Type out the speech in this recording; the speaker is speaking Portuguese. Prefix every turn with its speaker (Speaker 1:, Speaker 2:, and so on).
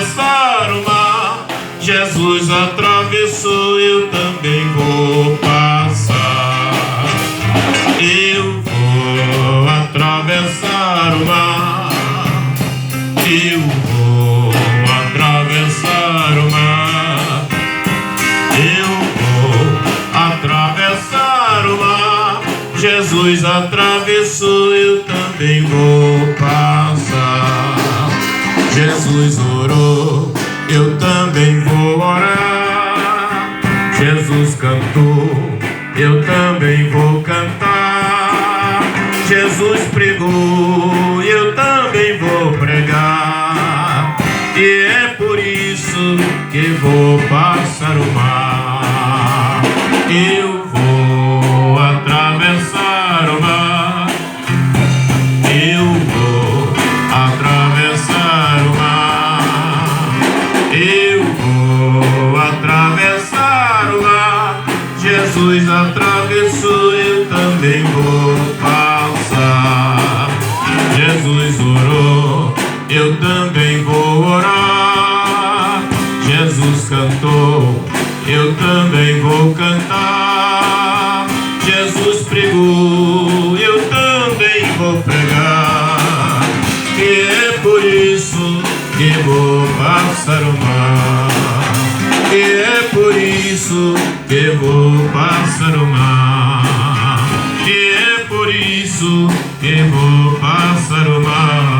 Speaker 1: atravessar o mar. Jesus atravessou, eu também vou passar. Eu vou atravessar o mar. Eu vou atravessar o mar. Eu vou atravessar o mar. Jesus atravessou, eu também vou passar. Jesus orou, eu também vou orar. Jesus cantou, eu também vou cantar. Jesus pregou, eu também vou pregar. E é por isso que vou passar o mar. Eu vou atravessar o mar. Eu vou atravessar o mar. Eu vou atravessar o mar. Jesus atravessou, eu também vou passar. Jesus orou, eu também vou orar. Jesus cantou, eu também vou cantar. Jesus pregou, eu também vou pregar. E é por isso que vou passar o mar. E é por isso que vou passar o mar. E é por isso que vou passar o mar.